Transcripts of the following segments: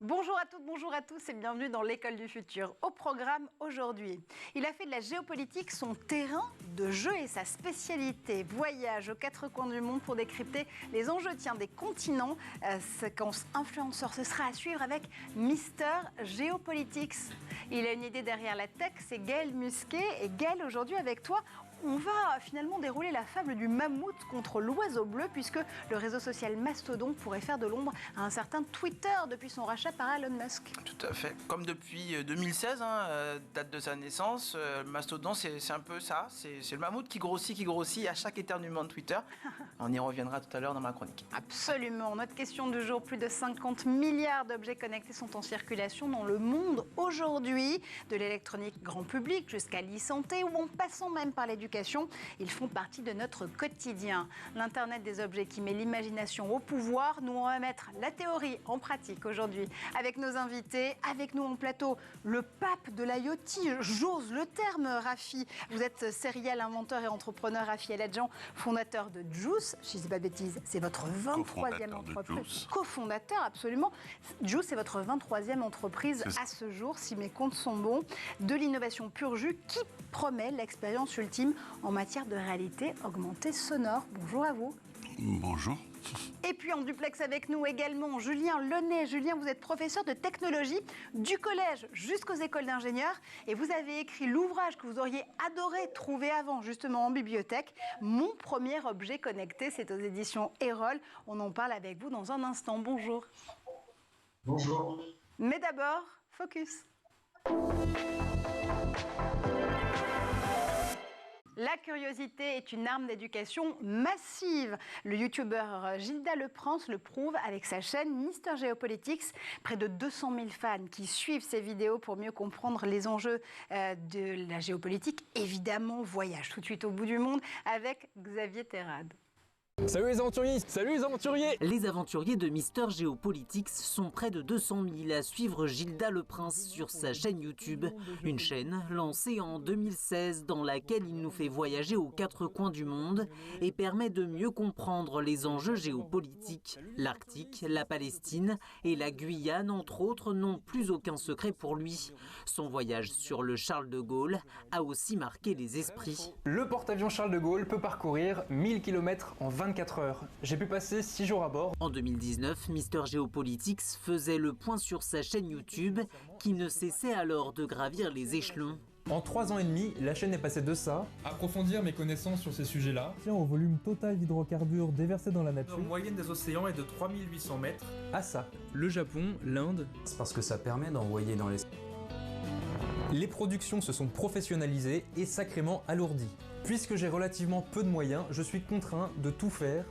Bonjour à toutes, bonjour à tous et bienvenue dans l'école du futur. Au programme aujourd'hui, il a fait de la géopolitique son terrain de jeu et sa spécialité. Voyage aux quatre coins du monde pour décrypter les enjeux des continents. Séquence influenceur, ce sera à suivre avec Mister Geopolitics. Il a une idée derrière la tech, c'est Gaël Musquet. Et Gaël, aujourd'hui avec toi, on va finalement dérouler la fable du mammouth contre l'oiseau bleu, puisque le réseau social Mastodon pourrait faire de l'ombre à un certain Twitter depuis son rachat par Elon Musk. Tout à fait. Comme depuis 2016, date de sa naissance, Mastodon, c'est un peu ça. C'est le mammouth qui grossit à chaque éternuement de Twitter. On y reviendra tout à l'heure dans ma chronique. Absolument. Notre question du jour, plus de 50 milliards d'objets connectés sont en circulation dans le monde aujourd'hui. De l'électronique grand public jusqu'à l'e-santé ou en passant même par l'éducation. Ils font partie de notre quotidien. L'Internet des objets qui met l'imagination au pouvoir. Nous, on va mettre la théorie en pratique aujourd'hui avec nos invités. Avec nous en plateau, le pape de l'IoT. J'ose le terme, Rafi. Vous êtes serial inventeur et entrepreneur, Rafi El-Hadjian, fondateur de Juice. Si je ne dis pas de bêtises, c'est votre 23e entreprise. Cofondateur, absolument. Juice, c'est votre 23e entreprise à ce jour, si mes comptes sont bons. De l'innovation pur jus qui promet l'expérience ultime en matière de réalité augmentée sonore. Bonjour à vous. Bonjour. Et puis en duplex avec nous également Julien Lenné. Julien, vous êtes professeur de technologie du collège jusqu'aux écoles d'ingénieurs et vous avez écrit l'ouvrage que vous auriez adoré trouver avant, justement en bibliothèque, Mon premier objet connecté. C'est aux éditions Erol. On en parle avec vous dans un instant. Bonjour. Bonjour. Mais d'abord, focus. La curiosité est une arme d'éducation massive. Le youtubeur Gilda Leprince le prouve avec sa chaîne Mister Geopolitics. Près de 200 000 fans qui suivent ses vidéos pour mieux comprendre les enjeux de la géopolitique. Évidemment, voyage tout de suite au bout du monde avec Xavier Terrade. Salut les aventuriers! Salut les aventuriers! Les aventuriers de Mister Geopolitics sont près de 200 000 à suivre Gilda Leprince sur sa chaîne YouTube. Une chaîne lancée en 2016 dans laquelle il nous fait voyager aux quatre coins du monde et permet de mieux comprendre les enjeux géopolitiques. L'Arctique, la Palestine et la Guyane, entre autres, n'ont plus aucun secret pour lui. Son voyage sur le Charles de Gaulle a aussi marqué les esprits. Le porte-avions Charles de Gaulle peut parcourir 1000 km en 24 heures. J'ai pu passer 6 jours à bord. En 2019, Mister Geopolitics faisait le point sur sa chaîne YouTube qui ne cessait alors de gravir les échelons. En 3 ans et demi, la chaîne est passée de ça, approfondir mes connaissances sur ces sujets-là, au volume total d'hydrocarbures déversés dans la nature, la moyenne des océans est de 3800 mètres, à ça. le Japon, l'Inde. C'est parce que ça permet d'envoyer dans les... Les productions se sont professionnalisées et sacrément alourdies. Puisque j'ai relativement peu de moyens, je suis contraint de tout faire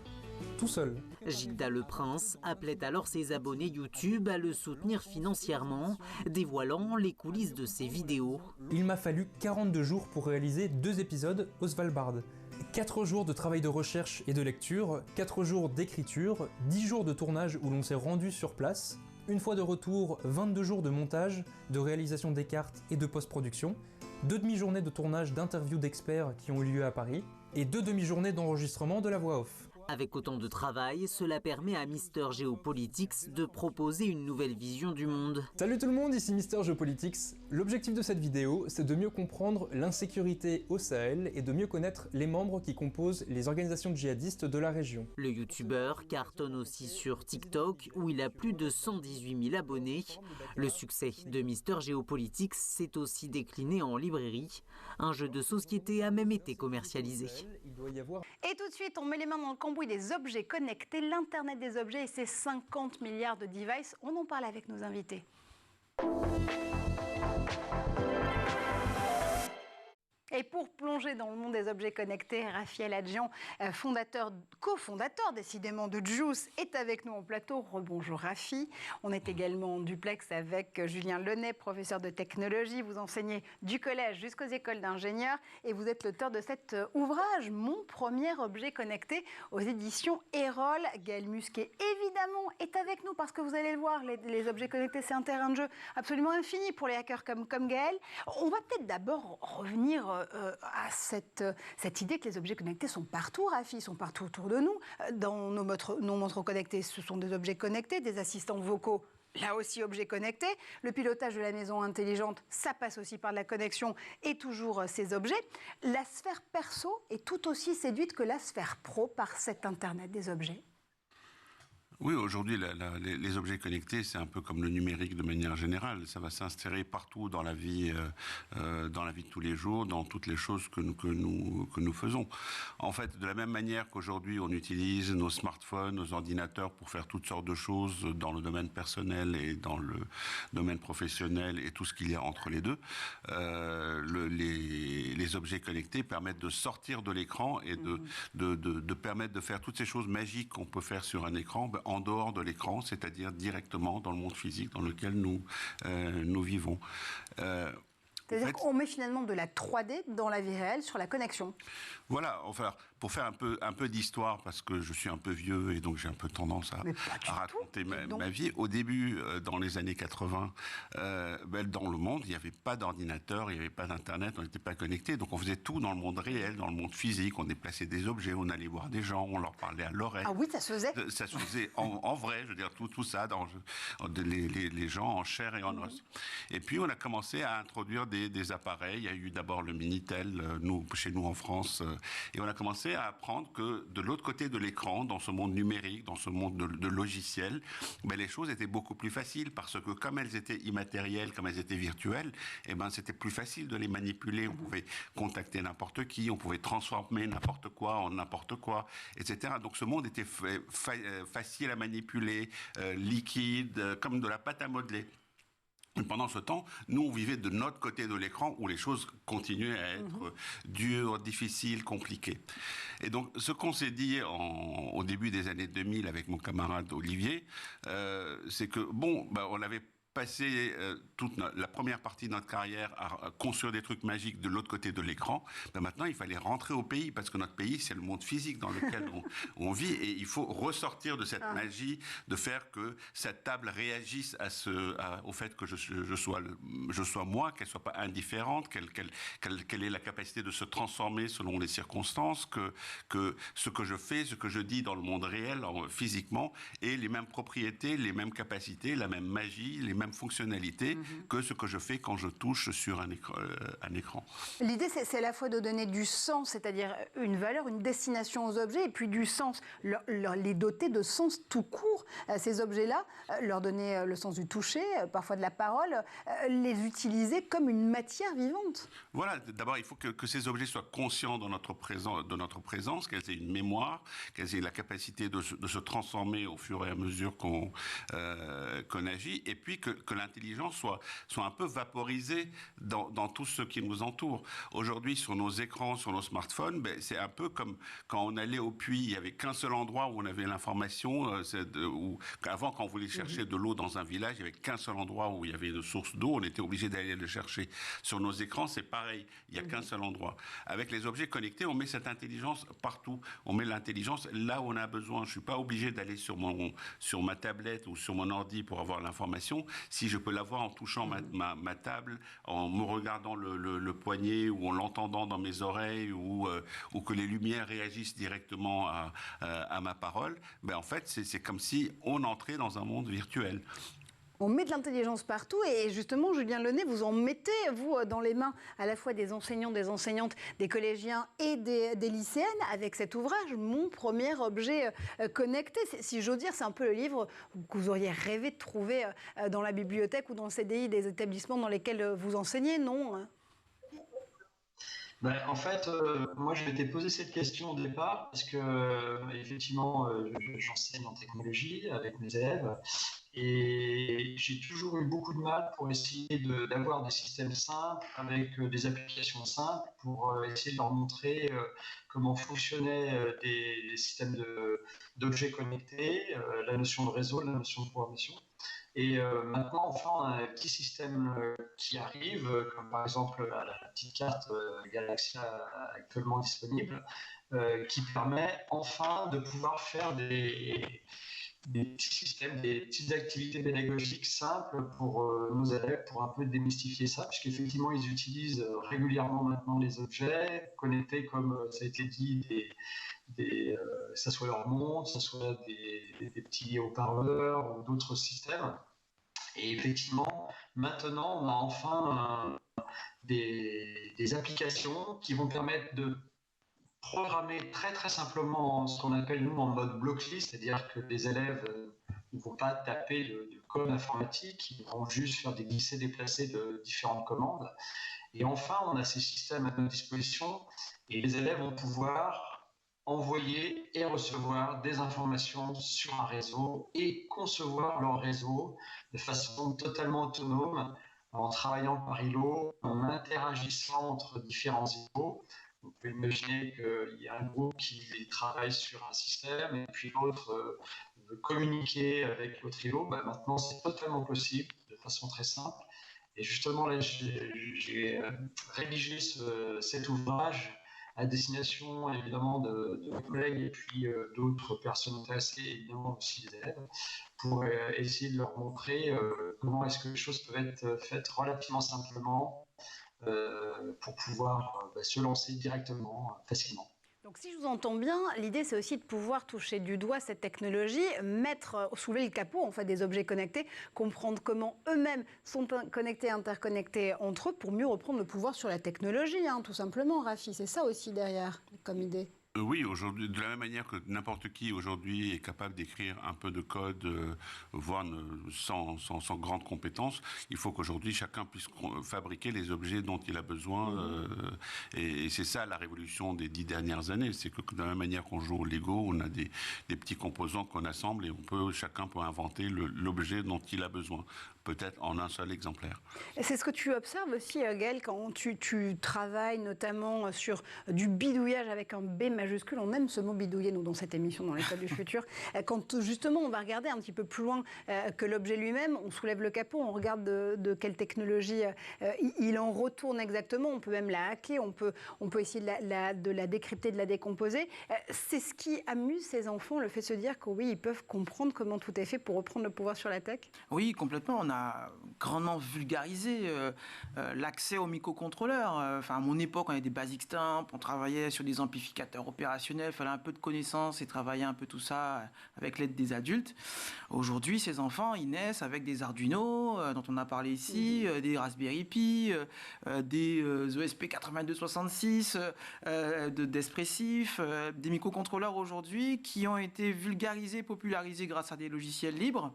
tout seul. Gilda Leprince appelait alors ses abonnés YouTube à le soutenir financièrement, dévoilant les coulisses de ses vidéos. Il m'a fallu 42 jours pour réaliser 2 épisodes au Svalbard. 4 jours de travail de recherche et de lecture, 4 jours d'écriture, 10 jours de tournage où l'on s'est rendu sur place, une fois de retour, 22 jours de montage, de réalisation des cartes et de post-production, 2 demi-journées de tournage d'interviews d'experts qui ont eu lieu à Paris, et 2 demi-journées d'enregistrement de la voix off. Avec autant de travail, cela permet à Mister Geopolitics de proposer une nouvelle vision du monde. Salut tout le monde, ici Mister Geopolitics. L'objectif de cette vidéo, c'est de mieux comprendre l'insécurité au Sahel et de mieux connaître les membres qui composent les organisations djihadistes de la région. Le youtubeur cartonne aussi sur TikTok où il a plus de 118 000 abonnés. Le succès de Mister Geopolitics s'est aussi décliné en librairie. Un jeu de société a même été commercialisé. Et tout de suite, on met les mains dans le cambouis des objets connectés, l'Internet des objets et ses 50 milliards de devices. On en parle avec nos invités. Et pour plonger dans le monde des objets connectés, Rafi El-Hadjian, cofondateur décidément de Juice, est avec nous en plateau. Rebonjour Rafi. On est également en duplex avec Julien Lenné, professeur de technologie. Vous enseignez du collège jusqu'aux écoles d'ingénieurs et vous êtes l'auteur de cet ouvrage, Mon premier objet connecté, aux éditions Erol. Gaël Musquet, évidemment, est avec nous parce que vous allez le voir, les objets connectés, c'est un terrain de jeu absolument infini pour les hackers comme Gaël. On va peut-être d'abord revenir à cette idée que les objets connectés sont partout, Rafi, sont partout autour de nous. Dans nos montres connectées, ce sont des objets connectés, des assistants vocaux. là aussi objet connecté. Le pilotage de la maison intelligente, ça passe aussi par la connexion et toujours ces objets. La sphère perso est tout aussi séduite que la sphère pro par cet Internet des objets. Oui, aujourd'hui, les objets connectés, c'est un peu comme le numérique de manière générale. Ça va s'insérer partout dans la vie de tous les jours, dans toutes les choses que nous faisons. En fait, de la même manière qu'aujourd'hui, on utilise nos smartphones, nos ordinateurs pour faire toutes sortes de choses dans le domaine personnel et dans le domaine professionnel et tout ce qu'il y a entre les deux, les objets connectés permettent de sortir de l'écran et de permettre de faire toutes ces choses magiques qu'on peut faire sur un écran, en dehors de l'écran, c'est-à-dire directement dans le monde physique dans lequel nous vivons. C'est-à-dire qu'on met finalement de la 3D dans la vie réelle sur la connexion. Voilà, enfin, pour faire un peu d'histoire, parce que je suis un peu vieux et donc j'ai un peu tendance à raconter ma vie. Au début, dans les années 80, dans le monde, il n'y avait pas d'ordinateur, il n'y avait pas d'Internet, on n'était pas connectés. Donc on faisait tout dans le monde réel, dans le monde physique. On déplaçait des objets, on allait voir des gens, on leur parlait à l'oreille. Ah oui, ça se faisait. Ça se faisait en vrai, je veux dire, tout ça, les gens en chair et en os. Et puis on a commencé à introduire des appareils. Il y a eu d'abord le Minitel, chez nous en France, et on a commencé à apprendre que de l'autre côté de l'écran, dans ce monde numérique, dans ce monde de logiciels, les choses étaient beaucoup plus faciles parce que comme elles étaient immatérielles, comme elles étaient virtuelles, c'était plus facile de les manipuler. On pouvait contacter n'importe qui, on pouvait transformer n'importe quoi en n'importe quoi, etc. Donc ce monde était facile à manipuler, liquide, comme de la pâte à modeler. Pendant ce temps, nous, on vivait de notre côté de l'écran où les choses continuaient à être dures, difficiles, compliquées. Et donc, ce qu'on s'est dit au début des années 2000 avec mon camarade Olivier, c'est que, on avait passé toute la première partie de notre carrière à construire des trucs magiques de l'autre côté de l'écran. Maintenant, il fallait rentrer au pays parce que notre pays, c'est le monde physique dans lequel on vit et il faut ressortir de cette magie, de faire que cette table réagisse au fait que je sois moi, qu'elle soit pas indifférente, qu'elle ait la capacité de se transformer selon les circonstances, que ce que je fais, ce que je dis dans le monde réel, physiquement, ait les mêmes propriétés, les mêmes capacités, la même magie, les mêmes fonctionnalités que ce que je fais quand je touche sur un écran. L'idée, c'est à la fois de donner du sens, c'est-à-dire une valeur, une destination aux objets, et puis du sens, les doter de sens tout court, ces objets-là, leur donner le sens du toucher, parfois de la parole, les utiliser comme une matière vivante. Voilà, d'abord, il faut que ces objets soient conscients de notre présence, qu'elles aient une mémoire, qu'elles aient la capacité de se transformer au fur et à mesure qu'on agit, et puis que l'intelligence soit un peu vaporisée dans tout ce qui nous entoure. Aujourd'hui, sur nos écrans, sur nos smartphones, c'est un peu comme quand on allait au puits, il n'y avait qu'un seul endroit où on avait l'information. Avant, quand on voulait chercher de l'eau dans un village, il n'y avait qu'un seul endroit où il y avait une source d'eau. On était obligé d'aller le chercher. Sur nos écrans, c'est pareil. Il n'y a qu'un seul endroit. Avec les objets connectés, on met cette intelligence partout. On met l'intelligence là où on a besoin. Je ne suis pas obligé d'aller sur ma tablette ou sur mon ordi pour avoir l'information. Si je peux l'avoir en touchant ma table, en me regardant le poignet ou en l'entendant dans mes oreilles ou que les lumières réagissent directement à ma parole, en fait, c'est comme si on entrait dans un monde virtuel. On met de l'intelligence partout et justement, Julien Launay, vous en mettez, vous, dans les mains à la fois des enseignants, des enseignantes, des collégiens et des lycéennes avec cet ouvrage, Mon premier objet connecté. Si j'ose dire, c'est un peu le livre que vous auriez rêvé de trouver dans la bibliothèque ou dans le CDI des établissements dans lesquels vous enseignez, non ? En fait, moi, je m'étais posé cette question au départ parce que, effectivement, j'enseigne en technologie avec mes élèves et j'ai toujours eu beaucoup de mal pour essayer d'avoir des systèmes simples avec des applications simples pour essayer de leur montrer comment fonctionnaient des systèmes d'objets connectés, la notion de réseau, la notion de programmation. Et maintenant, enfin, on a un petit système qui arrive, comme par exemple la petite carte Galaxia actuellement disponible, qui permet enfin de pouvoir faire des petits systèmes, des petites activités pédagogiques simples pour nos élèves, pour un peu démystifier ça, puisqu'effectivement, ils utilisent régulièrement maintenant les objets, connectés, comme ça a été dit, ça soit leur montre, ça soit des petits haut-parleurs ou d'autres systèmes. Et effectivement, maintenant, on a enfin des applications qui vont permettre de programmer très très simplement ce qu'on appelle nous en mode blocklist, c'est-à-dire que les élèves ne vont pas taper de code informatique, ils vont juste faire des glissés-déplacés de différentes commandes. Et enfin, on a ces systèmes à notre disposition et les élèves vont pouvoir envoyer et recevoir des informations sur un réseau et concevoir leur réseau de façon totalement autonome en travaillant par îlot, en interagissant entre différents îlots. On peut imaginer qu'il y a un groupe qui travaille sur un système et puis l'autre veut communiquer avec l'autre îlot. Maintenant, c'est totalement possible de façon très simple. Et justement, là, j'ai rédigé cet ouvrage à destination évidemment de mes collègues et puis d'autres personnes intéressées, évidemment aussi des élèves, pour essayer de leur montrer comment est-ce que les choses peuvent être faites relativement simplement pour pouvoir se lancer directement, facilement. Donc si je vous entends bien, l'idée c'est aussi de pouvoir toucher du doigt cette technologie, soulever le capot en fait des objets connectés, comprendre comment eux-mêmes sont connectés, interconnectés entre eux pour mieux reprendre le pouvoir sur la technologie, tout simplement, Rafi. C'est ça aussi derrière comme idée. Oui, aujourd'hui, de la même manière que n'importe qui aujourd'hui est capable d'écrire un peu de code, voire sans grande compétence, il faut qu'aujourd'hui chacun puisse fabriquer les objets dont il a besoin. Et c'est ça la révolution des 10 dernières années. C'est que de la même manière qu'on joue au Lego, on a des petits composants qu'on assemble et chacun peut inventer l'objet dont il a besoin. Peut-être en un seul exemplaire. C'est ce que tu observes aussi, Gaël, quand tu travailles notamment sur du bidouillage avec un B majuscule. On aime ce mot bidouiller, nous, dans cette émission, dans l'École du futur. Quand justement on va regarder un petit peu plus loin que l'objet lui-même, on soulève le capot, on regarde de quelle technologie il en retourne exactement. On peut même la hacker, on peut essayer de la décrypter, de la décomposer. C'est ce qui amuse ces enfants, le fait de se dire que oui, ils peuvent comprendre comment tout est fait pour reprendre le pouvoir sur la tech. Oui, complètement. On a grandement vulgarisé l'accès aux microcontrôleurs. À mon époque, on avait des basic stamps, on travaillait sur des amplificateurs opérationnels, il fallait un peu de connaissances et travailler un peu tout ça avec l'aide des adultes. Aujourd'hui, ces enfants, ils naissent avec des Arduino, dont on a parlé ici, des Raspberry Pi, des ESP8266, d'Espressif, des microcontrôleurs aujourd'hui qui ont été vulgarisés, popularisés grâce à des logiciels libres,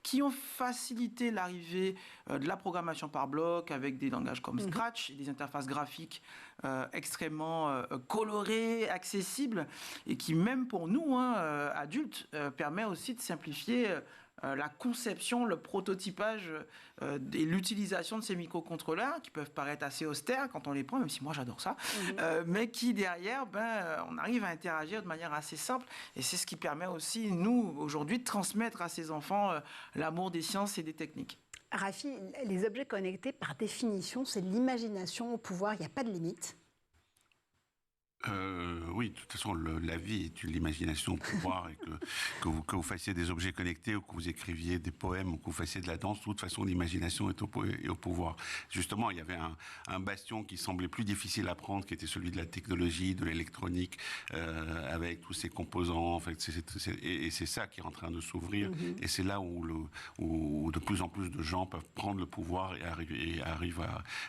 qui ont facilité l'arrivée de la programmation par bloc avec des langages comme Scratch et des interfaces graphiques extrêmement colorées, accessibles et qui, même pour nous, adultes, permet aussi de simplifier la conception, le prototypage et l'utilisation de ces microcontrôleurs qui peuvent paraître assez austères quand on les prend, même si moi j'adore ça, mais qui derrière, on arrive à interagir de manière assez simple et c'est ce qui permet aussi, nous, aujourd'hui, de transmettre à ces enfants l'amour des sciences et des techniques. Rafi, les objets connectés, par définition, c'est l'imagination au pouvoir, il n'y a pas de limite. Oui, de toute façon, la vie est l'imagination au pouvoir et que vous fassiez des objets connectés ou que vous écriviez des poèmes ou que vous fassiez de la danse, de toute façon, l'imagination est au pouvoir. Justement, il y avait un bastion qui semblait plus difficile à prendre, qui était celui de la technologie, de l'électronique, avec tous ces composants. En fait, et c'est ça qui est en train de s'ouvrir. Et c'est là où de plus en plus de gens peuvent prendre le pouvoir et arrivent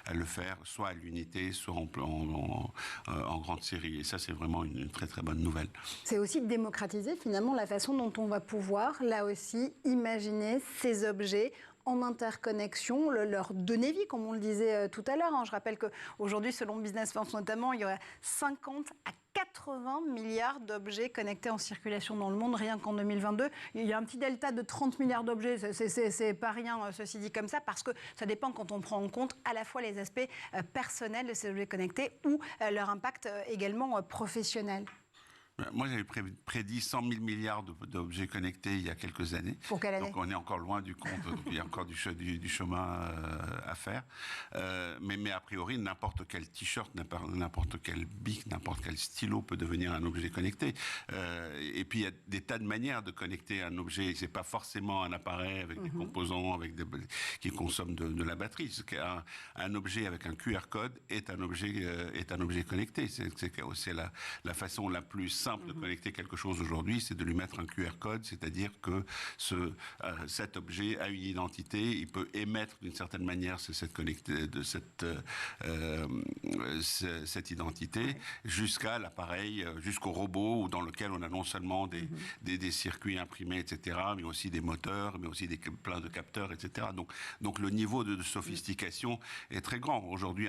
à le faire, soit à l'unité, soit en grande série. Et ça, c'est vraiment une très très bonne nouvelle. C'est aussi de démocratiser finalement la façon dont on va pouvoir, là aussi, imaginer ces objets en interconnexion, leur donner vie, comme on le disait tout à l'heure. Je rappelle qu'aujourd'hui, selon Business France notamment, il y aurait 50 à 80 milliards d'objets connectés en circulation dans le monde, rien qu'en 2022. Il y a un petit delta de 30 milliards d'objets, c'est pas rien, ceci dit comme ça, parce que ça dépend quand on prend en compte à la fois les aspects personnels de ces objets connectés ou leur impact également professionnel. Moi, j'avais prédit 100 000 milliards d'objets connectés il y a quelques années. Pour quelle année ? Donc, on est encore loin du compte. Il y a encore du chemin à faire. Mais a priori, n'importe quel t-shirt, n'importe quel bic, n'importe quel stylo peut devenir un objet connecté. Et puis, il y a des tas de manières de connecter un objet. C'est pas forcément un appareil avec des composants qui consomment de la batterie. Un objet avec un QR code est un objet connecté. C'est la façon la plus simple de connecter quelque chose aujourd'hui, c'est de lui mettre un QR code, c'est-à-dire que cet objet a une identité, il peut émettre d'une certaine manière cette identité jusqu'à l'appareil, jusqu'au robot dans lequel on a non seulement des circuits imprimés, etc., mais aussi des moteurs, mais aussi plein de capteurs, etc. Donc le niveau de sophistication est très grand. Aujourd'hui,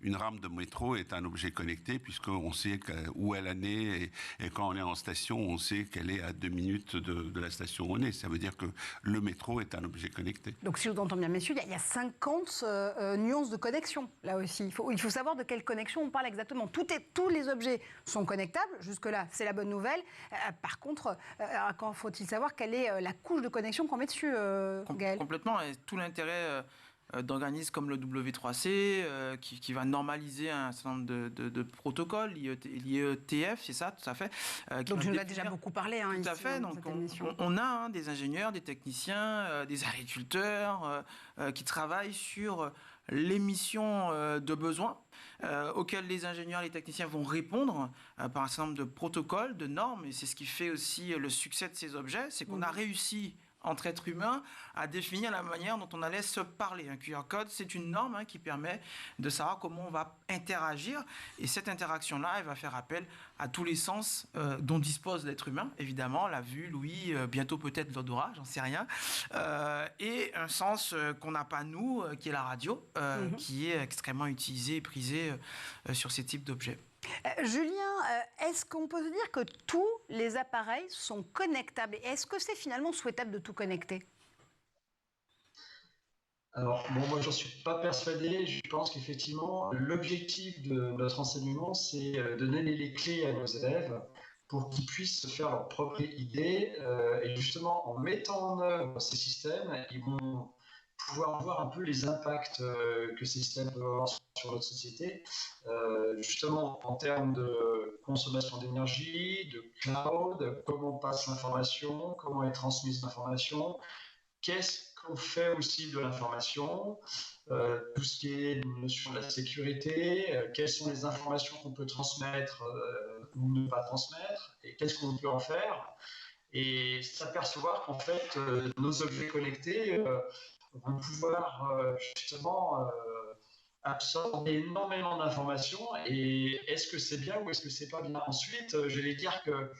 une rame de métro est un objet connecté puisqu'on sait où elle est née et quand on est en station, on sait qu'elle est à 2 minutes de la station où on est. Ça veut dire que le métro est un objet connecté. Donc si je vous entends bien, messieurs, il y a 50 nuances de connexion, là aussi. Il faut savoir de quelle connexion on parle exactement. Tous les objets sont connectables, jusque-là, c'est la bonne nouvelle. Par contre, quand faut-il savoir quelle est la couche de connexion qu'on met dessus, Gaël ? Complètement, et tout l'intérêt d'organismes comme le W3C, qui va normaliser un certain nombre de protocoles, l'IETF, c'est ça, tout à fait. Donc tu nous as déjà beaucoup parlé ici. Tout à fait, donc on a des ingénieurs, des techniciens, des agriculteurs qui travaillent sur l'émission de besoins auxquels les ingénieurs et les techniciens vont répondre par un certain nombre de protocoles, de normes, et c'est ce qui fait aussi le succès de ces objets, c'est qu'on a réussi entre êtres humains à définir la manière dont on allait se parler. Un QR code, c'est une norme qui permet de savoir comment on va interagir. Et cette interaction-là, elle va faire appel à tous les sens dont dispose l'être humain. Évidemment, la vue, l'ouïe, bientôt peut-être l'odorat, j'en sais rien. Et un sens qu'on n'a pas nous, qui est la radio, qui est extrêmement utilisé et prisé sur ces types d'objets. Julien, est-ce qu'on peut se dire que tous les appareils sont connectables? Et est-ce que c'est finalement souhaitable de tout connecter? Alors, moi, j'en suis pas persuadé. Je pense qu'effectivement, l'objectif de notre enseignement, c'est donner les clés à nos élèves pour qu'ils puissent se faire leur propre idée. Et justement, en mettant en œuvre ces systèmes, ils vont pouvoir voir un peu les impacts que ces systèmes peuvent avoir sur notre société, justement en termes de consommation d'énergie, de cloud, comment passe l'information, comment est transmise l'information, qu'est-ce qu'on fait aussi de l'information, tout ce qui est notion de la sécurité, quelles sont les informations qu'on peut transmettre ou ne pas transmettre, et qu'est-ce qu'on peut en faire, et s'apercevoir qu'en fait, nos objets connectés vont pouvoir justement absorber énormément d'informations. Et est-ce que c'est bien ou est-ce que c'est pas bien? Ensuite, je vais dire que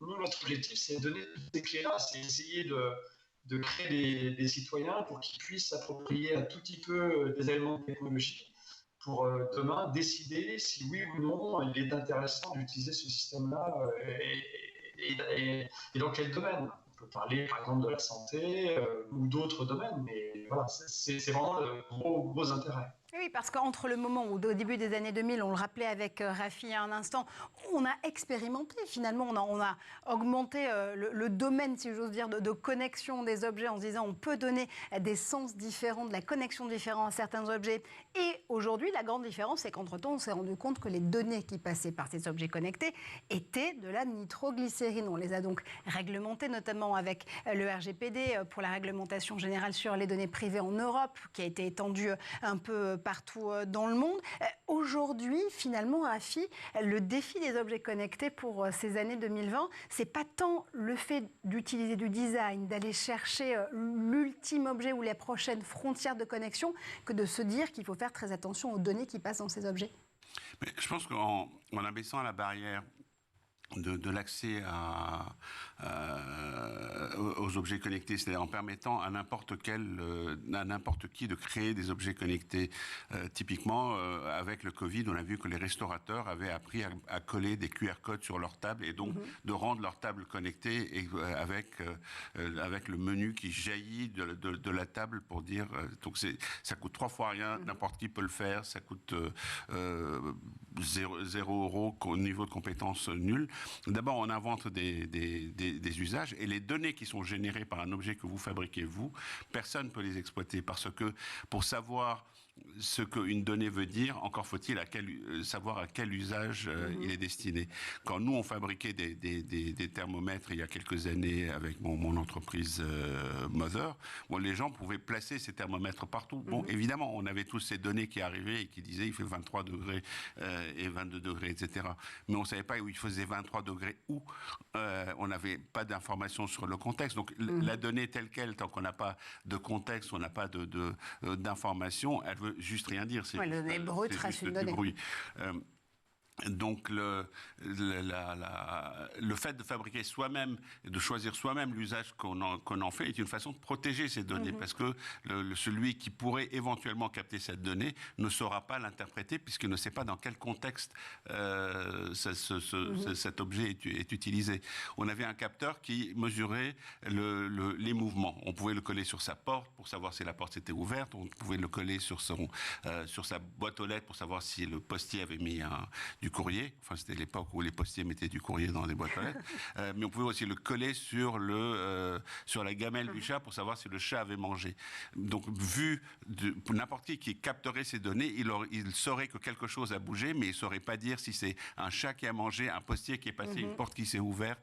nous, notre objectif, c'est de donner toutes ces clés-là, c'est essayer de créer des citoyens pour qu'ils puissent s'approprier un tout petit peu des éléments de technologie pour demain décider si oui ou non il est intéressant d'utiliser ce système-là et dans quel domaine. On peut parler par exemple de la santé ou d'autres domaines, mais voilà, c'est vraiment le gros intérêt. Oui, parce qu'entre le moment où, au début des années 2000, on le rappelait avec Rafi il y a un instant, on a expérimenté finalement, on a augmenté le domaine, si j'ose dire, de connexion des objets en se disant on peut donner des sens différents, de la connexion différente à certains objets. Et aujourd'hui, la grande différence, c'est qu'entre-temps, on s'est rendu compte que les données qui passaient par ces objets connectés étaient de la nitroglycérine. On les a donc réglementées, notamment avec le RGPD pour la réglementation générale sur les données privées en Europe, qui a été étendue un peu partout dans le monde. Aujourd'hui, finalement, Rafi, le défi des objets connectés pour ces années 2020, c'est pas tant le fait d'utiliser du design, d'aller chercher l'ultime objet ou les prochaines frontières de connexion, que de se dire qu'il faut faire très attention aux données qui passent dans ces objets. Mais je pense qu'en abaissant la barrière de l'accès aux objets connectés, c'est-à-dire en permettant à n'importe qui de créer des objets connectés. Typiquement, avec le Covid, on a vu que les restaurateurs avaient appris à coller des QR codes sur leur table et donc de rendre leur table connectée et avec le menu qui jaillit de la table pour dire... donc ça coûte 3 fois rien, n'importe qui peut le faire, ça coûte 0 € au niveau de compétences nulles. D'abord, on invente des usages et les données qui sont générées par un objet que vous fabriquez, personne ne peut les exploiter parce que pour savoir ce qu'une donnée veut dire, encore faut-il savoir à quel usage il est destiné. Quand nous, on fabriquait des thermomètres il y a quelques années avec mon entreprise Mother, bon, les gens pouvaient placer ces thermomètres partout. Bon, évidemment, on avait tous ces données qui arrivaient et qui disaient il fait 23 degrés et 22 degrés, etc. Mais on ne savait pas où il faisait 23 degrés où. On n'avait pas d'informations sur le contexte. Donc la donnée telle qu'elle, tant qu'on n'a pas de contexte, on n'a pas d'informations, elle veut juste rien dire. Ouais, la donnée brute reste une donnée. Bruit. Donc le fait de fabriquer soi-même, de choisir soi-même l'usage qu'on en fait est une façon de protéger ces données, parce que celui qui pourrait éventuellement capter cette donnée ne saura pas l'interpréter puisqu'il ne sait pas dans quel contexte cet objet est utilisé. On avait un capteur qui mesurait les mouvements. On pouvait le coller sur sa porte pour savoir si la porte était ouverte, on pouvait le coller sur sa boîte aux lettres pour savoir si le postier avait mis du courrier, enfin c'était l'époque où les postiers mettaient du courrier dans des boîtes aux lettres, mais on pouvait aussi le coller sur la gamelle du chat pour savoir si le chat avait mangé. Donc pour n'importe qui capterait ces données, il saurait que quelque chose a bougé, mais il ne saurait pas dire si c'est un chat qui a mangé, un postier qui est passé, une porte qui s'est ouverte,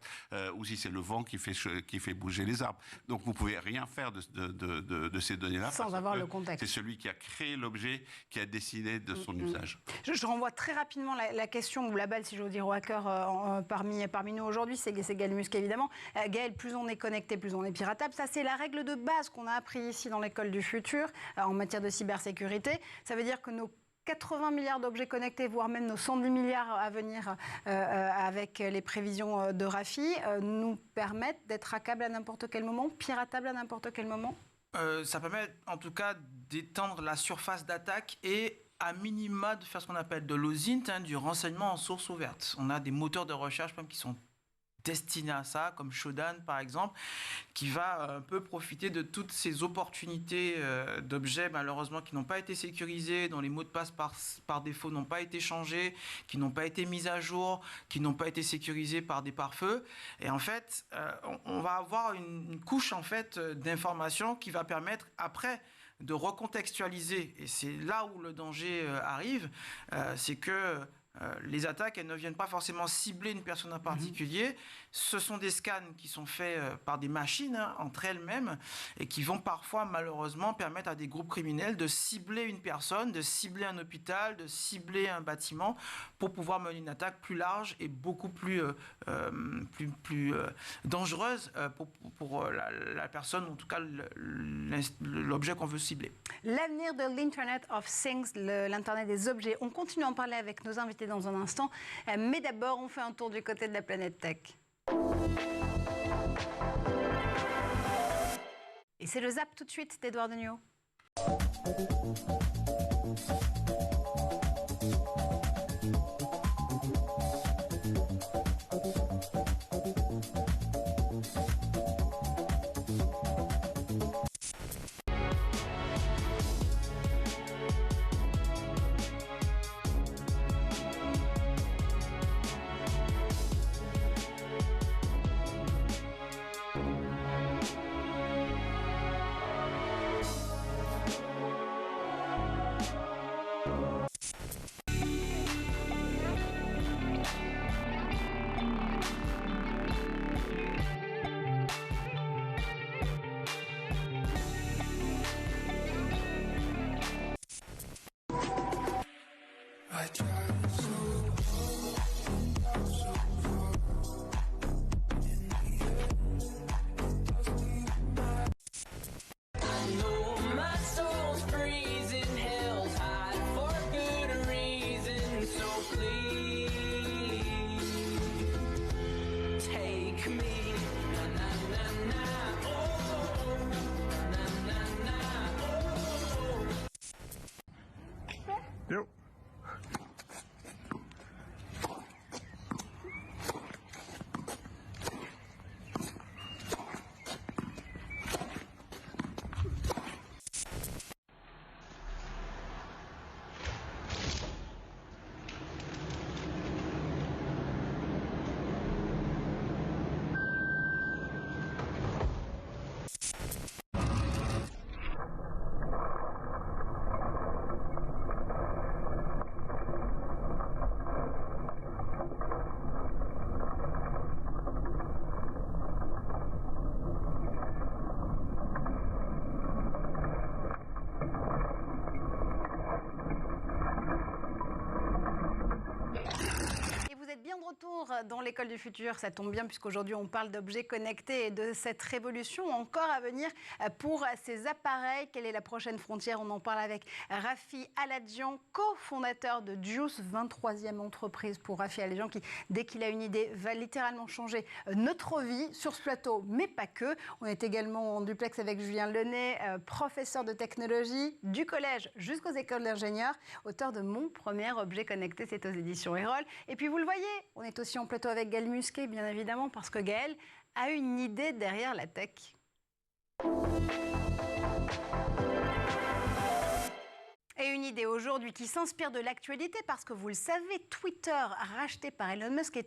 ou si c'est le vent qui fait bouger les arbres. Donc vous ne pouvez rien faire de ces données-là. Sans avoir le contexte. C'est celui qui a créé l'objet qui a décidé de son usage. Je renvoie très rapidement la question, ou la balle, si j'ose dire, au hacker parmi nous aujourd'hui, c'est Gaël Musc, évidemment. Gaël, plus on est connecté, plus on est piratable. Ça, c'est la règle de base qu'on a appris ici dans l'école du futur en matière de cybersécurité. Ça veut dire que nos 80 milliards d'objets connectés, voire même nos 110 milliards à venir avec les prévisions de Rafi, nous permettent d'être hackables à n'importe quel moment, piratables à n'importe quel moment. Ça permet en tout cas d'étendre la surface d'attaque et à minima de faire ce qu'on appelle de l'OSINT, du renseignement en source ouverte. On a des moteurs de recherche même qui sont destinés à ça, comme Shodan par exemple, qui va un peu profiter de toutes ces opportunités d'objets malheureusement qui n'ont pas été sécurisés, dont les mots de passe par défaut n'ont pas été changés, qui n'ont pas été mis à jour, qui n'ont pas été sécurisés par des pare-feux. Et en fait, on va avoir une couche en fait d'informations qui va permettre après de recontextualiser. Et c'est là où le danger arrive, c'est que les attaques, elles ne viennent pas forcément cibler une personne en particulier. Ce sont des scans qui sont faits par des machines entre elles-mêmes et qui vont parfois malheureusement permettre à des groupes criminels de cibler une personne, de cibler un hôpital, de cibler un bâtiment pour pouvoir mener une attaque plus large et beaucoup plus dangereuse pour la personne, ou en tout cas l'objet qu'on veut cibler. L'avenir de l'Internet of Things, l'Internet des objets, on continue à en parler avec nos invités dans un instant, mais d'abord on fait un tour du côté de la planète tech. Et c'est le Zap tout de suite d'Edouard Degnaud. Bonjour dans l'école du futur, ça tombe bien puisqu'aujourd'hui on parle d'objets connectés et de cette révolution encore à venir pour ces appareils. Quelle est la prochaine frontière? On en parle avec Rafi Aladjian, cofondateur de Juice, 23e entreprise pour Rafi Aladjian qui, dès qu'il a une idée, va littéralement changer notre vie sur ce plateau, mais pas que. On est également en duplex avec Julien Lenné, professeur de technologie du collège jusqu'aux écoles d'ingénieurs, auteur de Mon premier objet connecté, c'est aux éditions Erol. Et puis vous le voyez, on est aussi en plateau avec Gaël Musquet, bien évidemment, parce que Gaël a une idée derrière la tech. Et une idée aujourd'hui qui s'inspire de l'actualité parce que vous le savez, Twitter, racheté par Elon Musk,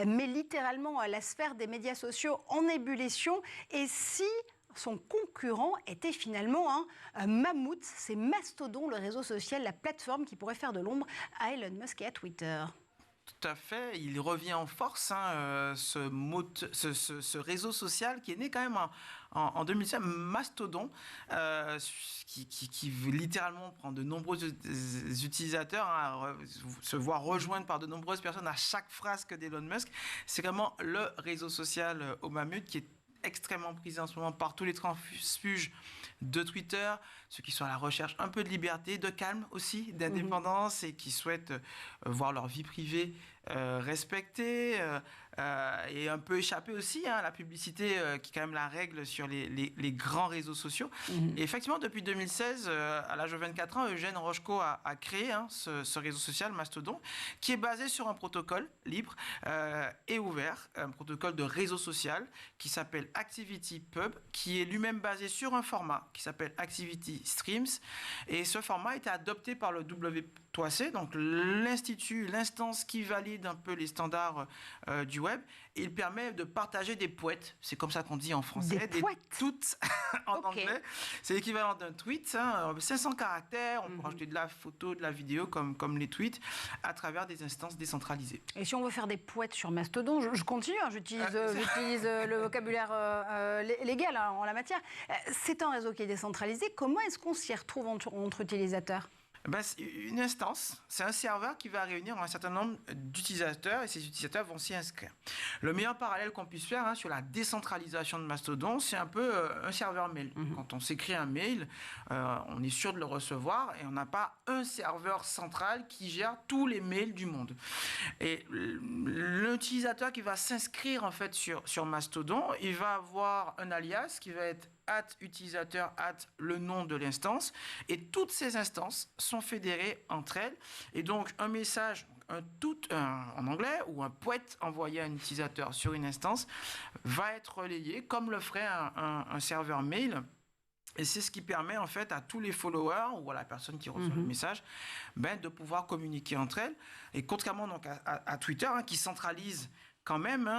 met littéralement la sphère des médias sociaux en ébullition. Et si son concurrent était finalement un mammouth, c'est Mastodon, le réseau social, la plateforme qui pourrait faire de l'ombre à Elon Musk et à Twitter. Tout à fait, il revient en force, ce réseau social qui est né quand même en 2005, Mastodon, qui littéralement prend de nombreux utilisateurs, se voit rejoindre par de nombreuses personnes à chaque phrase d'Elon Musk. C'est vraiment le réseau social au mammouth qui est extrêmement prisé en ce moment par tous les transfuges de Twitter, ceux qui sont à la recherche un peu de liberté, de calme aussi, d'indépendance et qui souhaitent voir leur vie privée respectée et un peu échapper aussi à la publicité qui est quand même la règle sur les grands réseaux sociaux. Et effectivement, depuis 2016, à l'âge de 24 ans, Eugène Rochko a créé ce réseau social Mastodon qui est basé sur un protocole libre et ouvert, un protocole de réseau social qui s'appelle ActivityPub, qui est lui-même basé sur un format qui s'appelle Activity Streams. Et ce format a été adopté par le W3C, donc l'instance qui valide un peu les standards du web. Et il permet de partager des poètes, c'est comme ça qu'on dit en français, des tweets en anglais. C'est l'équivalent d'un tweet, 500 caractères, on peut rajouter de la photo, de la vidéo comme les tweets, à travers des instances décentralisées. Et si on veut faire des poètes sur Mastodon, je continue, j'utilise le vocabulaire légal en la matière. C'est un réseau qui est décentralisé. Comment est-ce qu'on s'y retrouve entre utilisateurs ? Une instance, c'est un serveur qui va réunir un certain nombre d'utilisateurs et ces utilisateurs vont s'y inscrire. Le meilleur parallèle qu'on puisse faire sur la décentralisation de Mastodon, c'est un peu un serveur mail. Quand on s'écrit un mail, on est sûr de le recevoir et on n'a pas un serveur central qui gère tous les mails du monde. Et l'utilisateur qui va s'inscrire en fait sur Mastodon, il va avoir un alias qui va être @utilisateur le nom de l'instance, et toutes ces instances sont fédérées entre elles, et donc un message en anglais ou un poète envoyé à un utilisateur sur une instance va être relayé comme le ferait un serveur mail. Et c'est ce qui permet en fait à tous les followers ou à la personne qui reçoit le message de pouvoir communiquer entre elles. Et contrairement donc à Twitter qui centralise quand même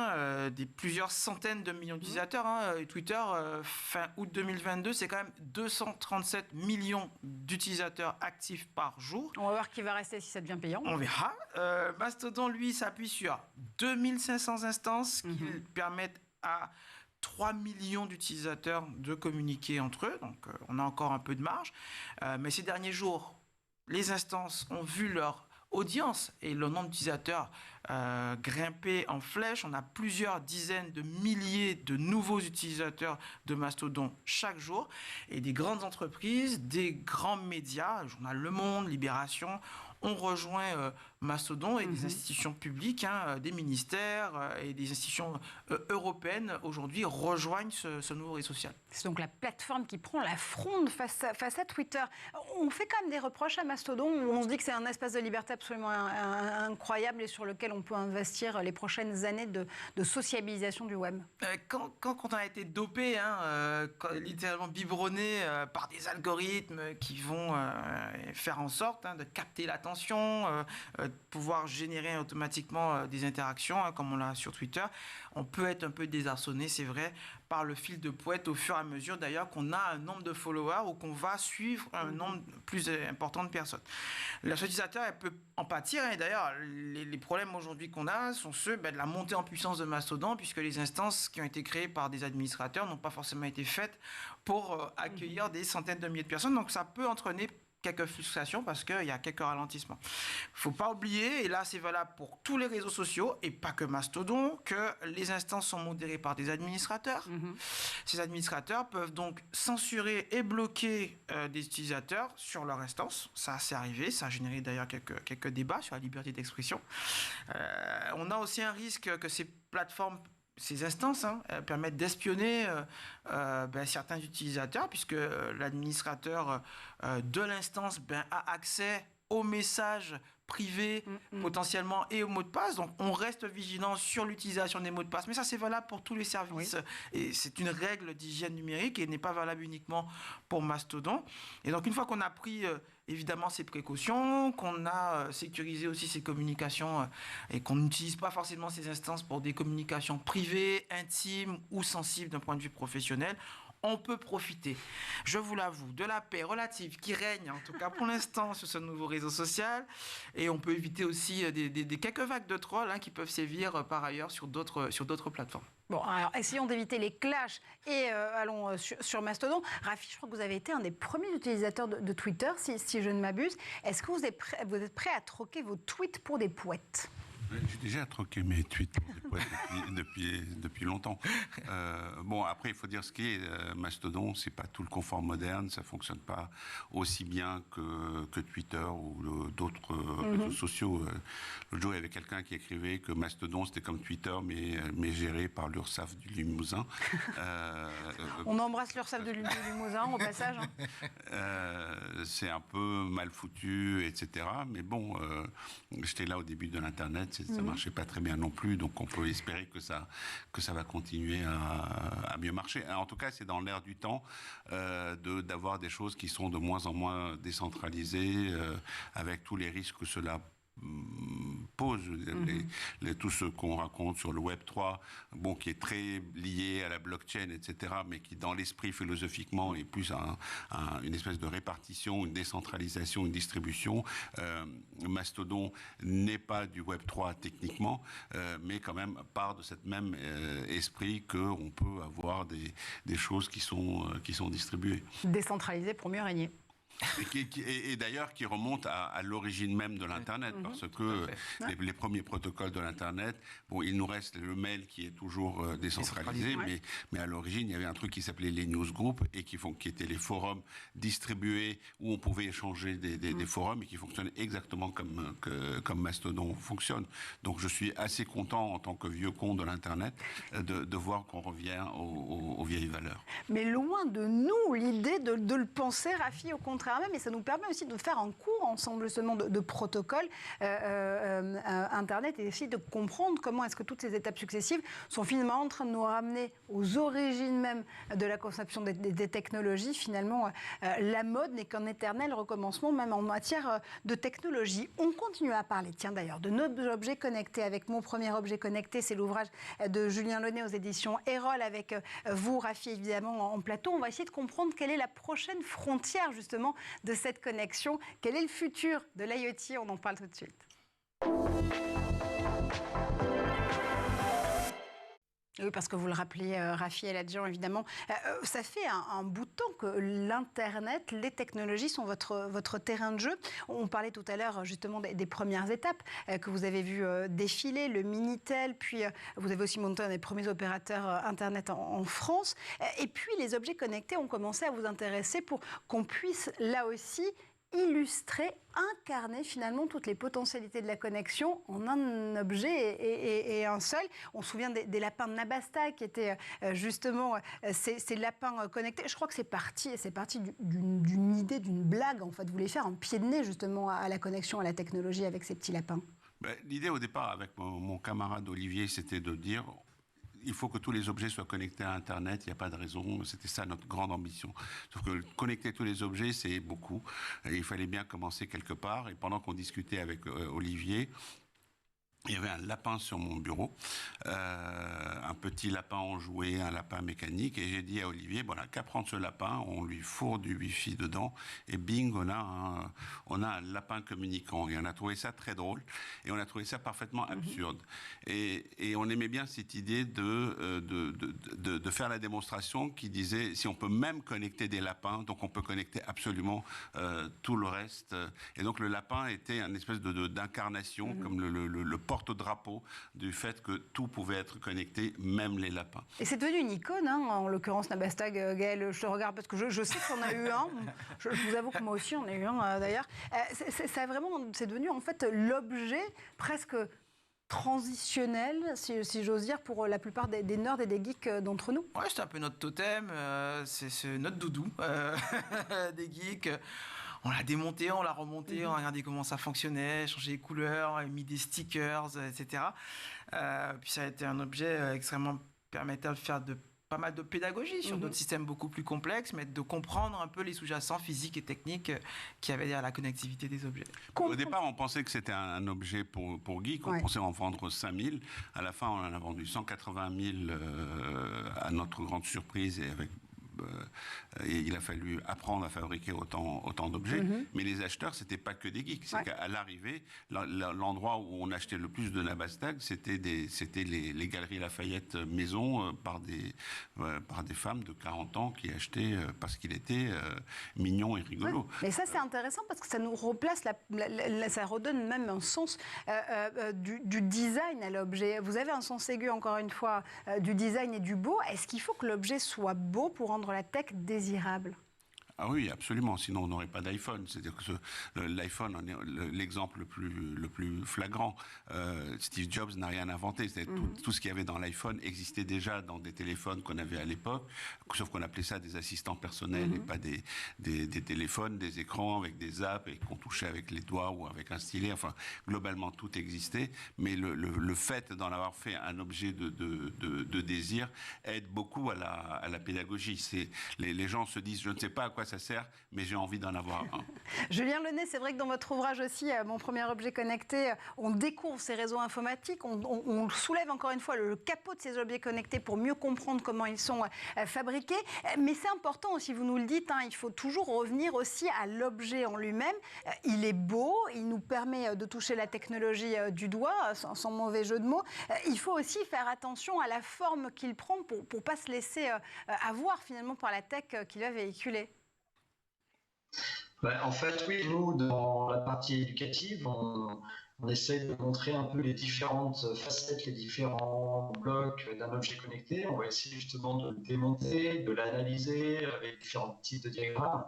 plusieurs centaines de millions d'utilisateurs. Twitter, fin août 2022, c'est quand même 237 millions d'utilisateurs actifs par jour. On va voir qui va rester si ça devient payant. On verra. Mastodon, lui, s'appuie sur 2500 instances qui permettent à 3 millions d'utilisateurs de communiquer entre eux. Donc, on a encore un peu de marge. Mais ces derniers jours, les instances ont vu leur audience et le nombre d'utilisateurs grimper en flèche. On a plusieurs dizaines de milliers de nouveaux utilisateurs de Mastodon chaque jour, et des grandes entreprises, des grands médias, le journal Le Monde, Libération, ont rejoint Mastodon, et des institutions publiques, des ministères et des institutions européennes aujourd'hui rejoignent ce nouveau réseau social. C'est donc la plateforme qui prend la fronde face à Twitter. On fait quand même des reproches à Mastodon, où on se dit que c'est un espace de liberté absolument incroyable et sur lequel on peut investir les prochaines années de sociabilisation du web. Quand on a été dopé, littéralement biberonné par des algorithmes qui vont faire en sorte de capter l'attention, pouvoir générer automatiquement des interactions, comme on l'a sur Twitter, on peut être un peu désarçonné, c'est vrai, par le fil de poète au fur et à mesure d'ailleurs qu'on a un nombre de followers ou qu'on va suivre un nombre plus important de personnes. L'utilisateur, elle peut en pâtir, et d'ailleurs les problèmes aujourd'hui qu'on a sont ceux de la montée en puissance de Mastodon, puisque les instances qui ont été créées par des administrateurs n'ont pas forcément été faites pour accueillir des centaines de milliers de personnes, donc ça peut entraîner quelques frustrations parce qu'il y a quelques ralentissements. Il ne faut pas oublier, et là c'est valable pour tous les réseaux sociaux et pas que Mastodon, que les instances sont modérées par des administrateurs. Ces administrateurs peuvent donc censurer et bloquer des utilisateurs sur leur instance. Ça, c'est arrivé, ça a généré d'ailleurs quelques débats sur la liberté d'expression. On a aussi un risque que ces plateformes, ces instances permettent d'espionner certains utilisateurs, puisque l'administrateur de l'instance a accès aux messages privés potentiellement et aux mots de passe. Donc on reste vigilant sur l'utilisation des mots de passe. Mais ça, c'est valable pour tous les services. Et c'est une règle d'hygiène numérique et n'est pas valable uniquement pour Mastodon. Et donc une fois qu'on a pris évidemment ces précautions, qu'on a sécurisé aussi ces communications et qu'on n'utilise pas forcément ces instances pour des communications privées, intimes ou sensibles d'un point de vue professionnel, on peut profiter, je vous l'avoue, de la paix relative qui règne, en tout cas pour l'instant, sur ce nouveau réseau social. Et on peut éviter aussi des quelques vagues de trolls qui peuvent sévir par ailleurs sur d'autres plateformes. Bon, alors essayons d'éviter les clashs et allons sur Mastodon. Rafi, je crois que vous avez été un des premiers utilisateurs de Twitter, si je ne m'abuse. Est-ce que vous êtes prêt à troquer vos tweets pour des poètes ? J'ai déjà troqué mes tweets depuis longtemps. Bon, après, il faut dire ce qui est. Mastodon, c'est pas tout le confort moderne, ça fonctionne pas aussi bien que Twitter ou d'autres réseaux sociaux. L'autre jour, il y avait quelqu'un qui écrivait que Mastodon, c'était comme Twitter, mais géré par l'URSSAF du Limousin. On embrasse l'URSSAF du Limousin, au passage. C'est un peu mal foutu, etc. Mais bon, j'étais là au début de l'Internet, ça marchait pas très bien non plus, donc on peut espérer que ça va continuer à mieux marcher. En tout cas, c'est dans l'air du temps d'avoir des choses qui sont de moins en moins décentralisées, avec tous les risques que cela pose, tout ce qu'on raconte sur le Web 3, bon, qui est très lié à la blockchain, etc., mais qui dans l'esprit philosophiquement est plus une espèce de répartition, une décentralisation, une distribution. Mastodon n'est pas du Web 3 techniquement, mais quand même part de cette même esprit qu'on peut avoir des choses qui sont distribuées. Décentralisées pour mieux régner. Et d'ailleurs qui remonte à l'origine même de l'Internet, parce que les premiers protocoles de l'Internet, bon, il nous reste le mail qui est toujours décentralisé, mais à l'origine, il y avait un truc qui s'appelait les newsgroups, et qui étaient les forums distribués où on pouvait échanger des forums, et qui fonctionnaient exactement comme Mastodon fonctionne. Donc je suis assez content, en tant que vieux con de l'Internet, de voir qu'on revient aux vieilles valeurs. Mais loin de nous l'idée de le penser, Rafi, au contraire même, et ça nous permet aussi de faire un cours ensemble justement de protocoles Internet, et aussi de comprendre comment est-ce que toutes ces étapes successives sont finalement en train de nous ramener aux origines même de la conception des technologies. Finalement, la mode n'est qu'un éternel recommencement, même en matière de technologie. On continue à parler, tiens d'ailleurs, de nos objets connectés avec Mon premier objet connecté. C'est l'ouvrage de Julien Launay aux éditions Erol, avec vous, Rafi, évidemment, en plateau. On va essayer de comprendre quelle est la prochaine frontière justement de cette connexion. Quel est le futur de l'IoT? On en parle tout de suite. Oui, parce que vous le rappelez, Rafi El-Hadjian, évidemment, ça fait un bout de temps que l'Internet, les technologies sont votre terrain de jeu. On parlait tout à l'heure justement des premières étapes que vous avez vues défiler, le Minitel, puis vous avez aussi monté un des premiers opérateurs Internet en France. Et puis les objets connectés ont commencé à vous intéresser pour qu'on puisse là aussi illustrer, incarner finalement toutes les potentialités de la connexion en un objet et un seul. On se souvient des lapins de Nabasta qui étaient justement ces lapins connectés. Je crois que c'est parti d'une idée, d'une blague en fait. Vous voulez faire un pied de nez justement à la connexion, à la technologie avec ces petits lapins. L'idée au départ avec mon camarade Olivier, c'était de dire il faut que tous les objets soient connectés à Internet, il n'y a pas de raison, c'était ça notre grande ambition. Sauf que connecter tous les objets, c'est beaucoup. Et il fallait bien commencer quelque part. Et pendant qu'on discutait avec Olivier, Il y avait un lapin sur mon bureau, un petit lapin enjoué, un lapin mécanique, et j'ai dit à Olivier, bon, on n'a qu'à prendre ce lapin, on lui fourre du Wi-Fi dedans, et bing, on a un lapin communicant. Et on a trouvé ça très drôle, et on a trouvé ça parfaitement absurde. Et on aimait bien cette idée de faire la démonstration qui disait, si on peut même connecter des lapins, donc on peut connecter absolument tout le reste. Et donc le lapin était une espèce d'incarnation, comme le porte-drapeau du fait que tout pouvait être connecté, même les lapins. Et c'est devenu une icône, hein, en l'occurrence Nabastag, Gaël, je te regarde parce que je sais qu'on a eu un. Je vous avoue que moi aussi, on a eu un d'ailleurs. C'est devenu en fait l'objet presque transitionnel, si j'ose dire, pour la plupart des nerds et des geeks d'entre nous. Ouais, c'est un peu notre totem, c'est notre doudou des geeks. On l'a démonté, on l'a remonté, on a regardé comment ça fonctionnait, changé les couleurs, on a mis des stickers, etc. Puis ça a été un objet extrêmement permettant de faire pas mal de pédagogie sur d'autres systèmes beaucoup plus complexes, mais de comprendre un peu les sous-jacents physiques et techniques qui avaient derrière la connectivité des objets. Au départ, on pensait que c'était un objet pour geek, on pensait en vendre 5000. À la fin, on en a vendu 180 000 à notre grande surprise, et avec et il a fallu apprendre à fabriquer autant d'objets. Mais les acheteurs, c'était pas que des geeks. C'est qu'à l'arrivée, l'endroit où on achetait le plus de Nabastag, c'était les Galeries Lafayette maison par des femmes de 40 ans qui achetaient parce qu'il était mignon et rigolo. Mais ça, c'est intéressant parce que ça nous replace, ça redonne même un sens du design à l'objet. Vous avez un sens aigu, encore une fois, du design et du beau. Est-ce qu'il faut que l'objet soit beau pour rendre la tech désirable ? Ah oui, absolument. Sinon, on n'aurait pas d'iPhone. C'est-à-dire que l'iPhone en est l'exemple le plus flagrant. Steve Jobs n'a rien inventé. Tout ce qu'il y avait dans l'iPhone existait déjà dans des téléphones qu'on avait à l'époque, sauf qu'on appelait ça des assistants personnels et pas des téléphones, des écrans avec des apps et qu'on touchait avec les doigts ou avec un stylet. Enfin, globalement, tout existait. Mais le fait d'en avoir fait un objet de désir aide beaucoup à la pédagogie. Les gens se disent, je ne sais pas à quoi ça sert, mais j'ai envie d'en avoir un. Julien Lenné, c'est vrai que dans votre ouvrage aussi, Mon premier objet connecté, on découvre ces réseaux informatiques, on soulève encore une fois le capot de ces objets connectés pour mieux comprendre comment ils sont fabriqués. Mais c'est important aussi, vous nous le dites, il faut toujours revenir aussi à l'objet en lui-même. Il est beau, il nous permet de toucher la technologie du doigt, sans mauvais jeu de mots. Il faut aussi faire attention à la forme qu'il prend pour ne pas se laisser avoir finalement par la tech qu'il va véhiculer. En fait, oui, nous, dans la partie éducative, on essaye de montrer un peu les différentes facettes, les différents blocs d'un objet connecté. On va essayer justement de le démonter, de l'analyser avec différents types de diagrammes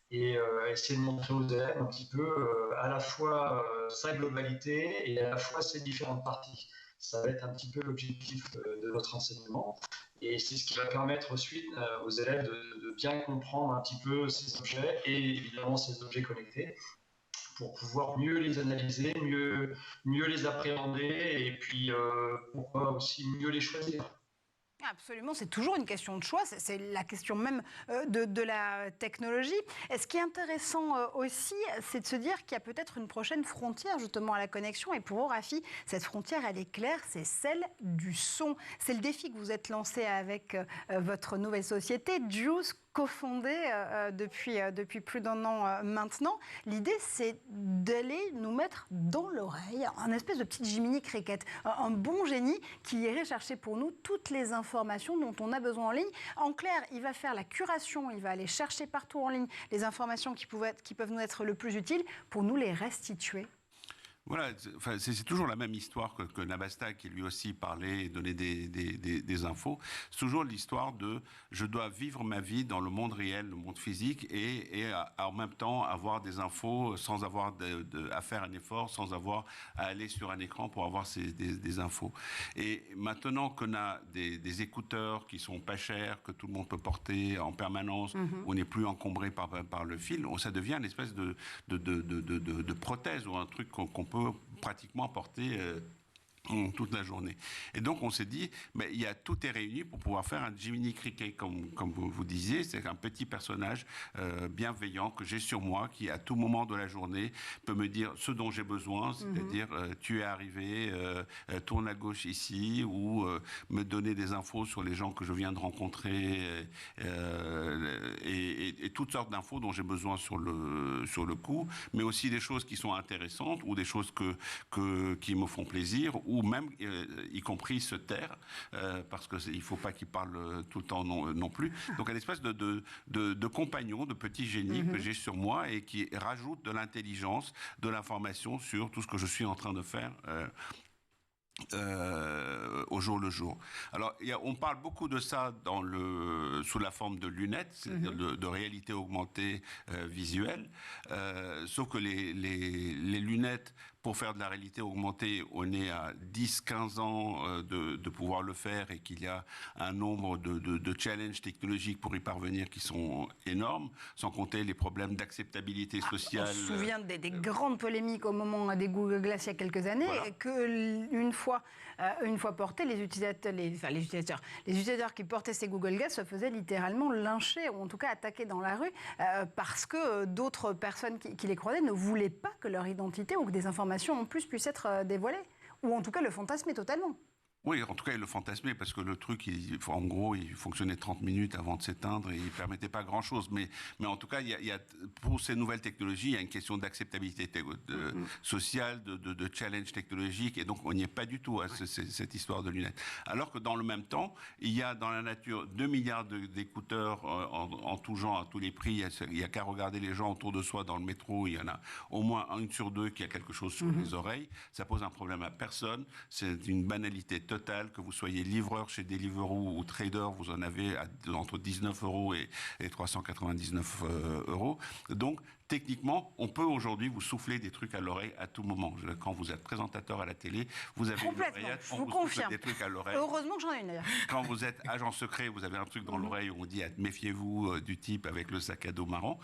et essayer de montrer aux élèves un petit peu à la fois sa globalité et à la fois ses différentes parties. Ça va être un petit peu l'objectif de notre enseignement. Et c'est ce qui va permettre ensuite aux élèves de bien comprendre un petit peu ces objets et évidemment ces objets connectés pour pouvoir mieux les analyser, mieux les appréhender et puis pourquoi aussi mieux les choisir. Absolument, c'est toujours une question de choix, c'est la question même de la technologie. Et ce qui est intéressant aussi, c'est de se dire qu'il y a peut-être une prochaine frontière justement à la connexion. Et pour Rafi, cette frontière, elle est claire, c'est celle du son. C'est le défi que vous êtes lancé avec votre nouvelle société, Juice, cofondée depuis plus d'un an maintenant. L'idée, c'est d'aller nous mettre dans l'oreille un espèce de petit Jiminy Cricket, un bon génie qui irait chercher pour nous toutes les informations dont on a besoin en ligne. En clair, il va faire la curation, il va aller chercher partout en ligne les informations qui peuvent nous être le plus utiles pour nous les restituer. Voilà, c'est toujours la même histoire que Nabastag, qui lui aussi parlait et donnait des infos. C'est toujours l'histoire de je dois vivre ma vie dans le monde réel, le monde physique, et en même temps avoir des infos sans avoir à faire un effort, sans avoir à aller sur un écran pour avoir des infos. Et maintenant qu'on a des écouteurs qui sont pas chers, que tout le monde peut porter en permanence, on n'est plus encombré par le fil, ça devient une espèce de prothèse ou un truc qu'on peut pratiquement porter Toute la journée. Et donc, on s'est dit, tout est réuni pour pouvoir faire un Jiminy Cricket, comme vous disiez. C'est un petit personnage bienveillant que j'ai sur moi, qui, à tout moment de la journée, peut me dire ce dont j'ai besoin, c'est-à-dire, tu es arrivé, tourne à gauche ici, ou me donner des infos sur les gens que je viens de rencontrer, et toutes sortes d'infos dont j'ai besoin sur le coup, mais aussi des choses qui sont intéressantes, ou des choses qui me font plaisir, ou même, y compris se taire, parce qu'il ne faut pas qu'il parle tout le temps non plus. Donc, une espèce de compagnon, de petit génie que j'ai sur moi et qui rajoute de l'intelligence, de l'information sur tout ce que je suis en train de faire au jour le jour. Alors, on parle beaucoup de ça sous la forme de lunettes, c'est-à-dire de réalité augmentée visuelle, sauf que les lunettes, pour faire de la réalité augmentée, on est à 10-15 ans de pouvoir le faire, et qu'il y a un nombre de challenges technologiques pour y parvenir qui sont énormes, sans compter les problèmes d'acceptabilité sociale. On se souvient des grandes polémiques au moment des Google Glass il y a quelques années, voilà. Que une fois portés, les utilisateurs qui portaient ces Google Glass se faisaient littéralement lyncher, ou en tout cas attaquer dans la rue, parce que d'autres personnes qui les croisaient ne voulaient pas que leur identité ou que des informations en plus puissent être dévoilées, ou en tout cas le fantasmer totalement. Oui, en tout cas, il le fantasmait, parce que le truc, en gros, il fonctionnait 30 minutes avant de s'éteindre et il ne permettait pas grand-chose. Mais en tout cas, pour ces nouvelles technologies, il y a une question d'acceptabilité sociale, de challenge technologique, et donc on n'y est pas du tout à cette histoire de lunettes. Alors que dans le même temps, il y a dans la nature 2 milliards d'écouteurs en tout genre, à tous les prix. Il n'y a qu'à regarder les gens autour de soi dans le métro, il y en a au moins 1 sur 2 qui a quelque chose sur les oreilles. Ça pose un problème à personne, c'est une banalité totale, que vous soyez livreur chez Deliveroo ou trader, vous en avez entre 19 € et 399 €. Donc, techniquement, on peut aujourd'hui vous souffler des trucs à l'oreille à tout moment. Quand vous êtes présentateur à la télé, vous avez une oreillette, on vous souffle des trucs à l'oreille. Heureusement que j'en ai une d'ailleurs. Quand vous êtes agent secret, vous avez un truc dans l'oreille où on dit méfiez-vous du type avec le sac à dos marron.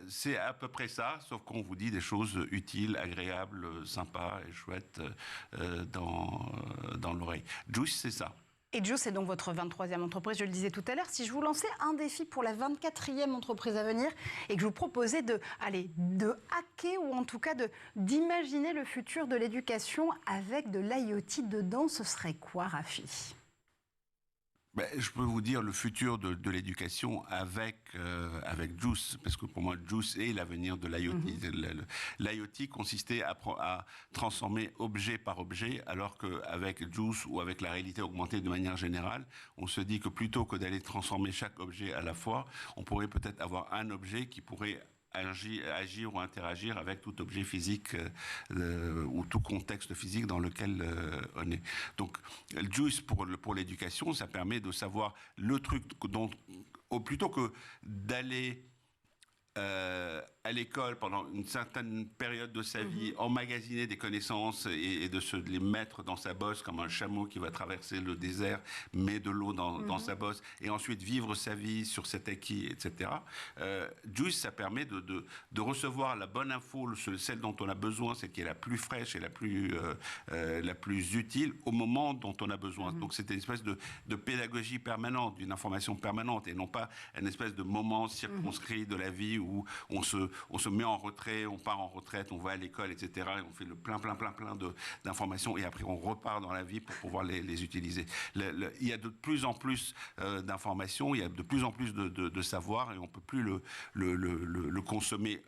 C'est à peu près ça, sauf qu'on vous dit des choses utiles, agréables, sympas et chouettes dans l'oreille. Juice, c'est ça. Et Juice, c'est donc votre 23e entreprise, je le disais tout à l'heure. Si je vous lançais un défi pour la 24e entreprise à venir, et que je vous proposais de hacker, ou en tout cas d'imaginer le futur de l'éducation avec de l'IoT dedans, ce serait quoi, Rafi ? Je peux vous dire le futur de l'éducation avec Juice, parce que pour moi, Juice est l'avenir de l'IoT. L'IoT consistait à transformer objet par objet, alors qu'avec Juice ou avec la réalité augmentée de manière générale, on se dit que plutôt que d'aller transformer chaque objet à la fois, on pourrait peut-être avoir un objet qui pourrait agir ou interagir avec tout objet physique ou tout contexte physique dans lequel on est. Donc, Juice pour l'éducation, ça permet de savoir le truc plutôt que d'aller à l'école pendant une certaine période de sa vie, emmagasiner des connaissances et de se les mettre dans sa bosse comme un chameau qui va traverser le désert, met de l'eau dans sa bosse, et ensuite vivre sa vie sur cet acquis, etc. Juice, ça permet de recevoir la bonne info, celle dont on a besoin, celle qui est la plus fraîche et la plus utile au moment dont on a besoin. Donc c'est une espèce de pédagogie permanente, d'une information permanente, et non pas une espèce de moment circonscrit de la vie où on se met en retrait, on part en retraite, on va à l'école, etc. Et on fait le plein d'informations, et après on repart dans la vie pour pouvoir les utiliser. Il y a de plus en plus d'informations, il y a de plus en plus de savoir, et on ne peut plus le consommer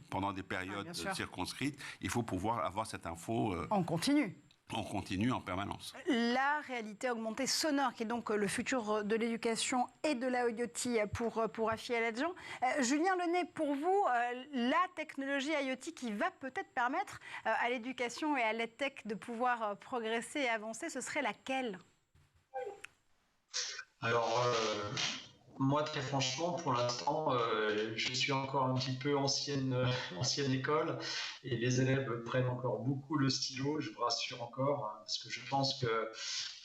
pendant des périodes circonscrites. Il faut pouvoir avoir cette info en continu. On continue en permanence. La réalité augmentée sonore, qui est donc le futur de l'éducation et de la IoT pour Rafi Aladjian. Julien Lenné, pour vous, la technologie IoT qui va peut-être permettre à l'éducation et à l'EdTech de pouvoir progresser et avancer, ce serait laquelle ? Alors, moi, très franchement, pour l'instant, je suis encore un petit peu ancienne école, et les élèves prennent encore beaucoup le stylo, je vous rassure encore, parce que je pense que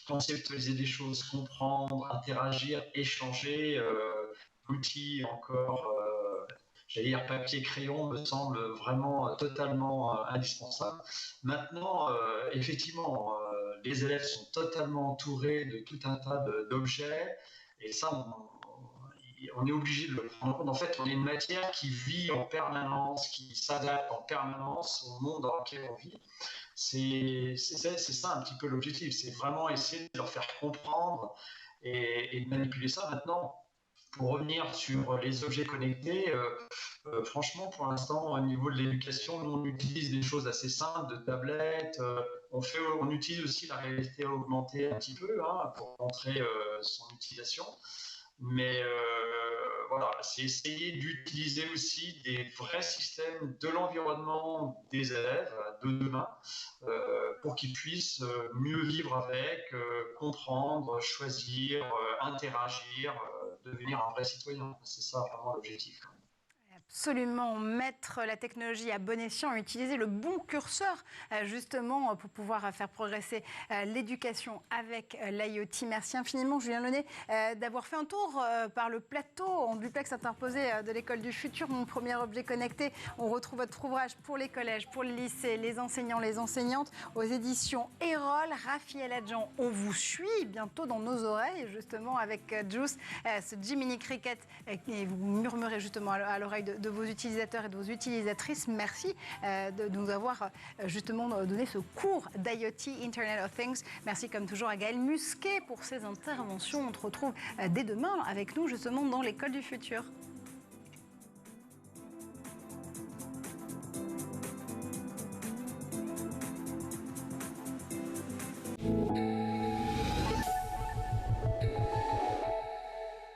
conceptualiser des choses, comprendre, interagir, échanger, l'outil encore j'allais dire papier-crayon, me semble vraiment totalement indispensable. Maintenant, effectivement, les élèves sont totalement entourés de tout un tas d'objets, et ça, on est obligé de le prendre en compte. En fait, on est une matière qui vit en permanence, qui s'adapte en permanence au monde dans lequel on vit. C'est ça un petit peu l'objectif, c'est vraiment essayer de leur faire comprendre et de manipuler ça. Maintenant, pour revenir sur les objets connectés, franchement, pour l'instant, au niveau de l'éducation, nous, on utilise des choses assez simples, de tablettes. On utilise aussi la réalité augmentée un petit peu pour montrer son utilisation. Mais voilà, c'est essayer d'utiliser aussi des vrais systèmes de l'environnement des élèves de demain pour qu'ils puissent mieux vivre avec, comprendre, choisir, interagir, devenir un vrai citoyen. C'est ça vraiment l'objectif. Absolument, mettre la technologie à bon escient, utiliser le bon curseur justement pour pouvoir faire progresser l'éducation avec l'IoT. Merci infiniment Julien Launay d'avoir fait un tour par le plateau en duplex interposé de l'école du futur, mon premier objet connecté. On retrouve votre ouvrage pour les collèges, pour le lycée, les enseignants, les enseignantes aux éditions Erol. Raphaël Adjan, on vous suit bientôt dans nos oreilles justement avec Juice, ce Jiminy Cricket et vous murmurez justement à l'oreille de vos utilisateurs et de vos utilisatrices. Merci de nous avoir justement donné ce cours d'IoT, Internet of Things. Merci comme toujours à Gaël Musquet pour ses interventions. On se retrouve dès demain avec nous justement dans l'école du futur.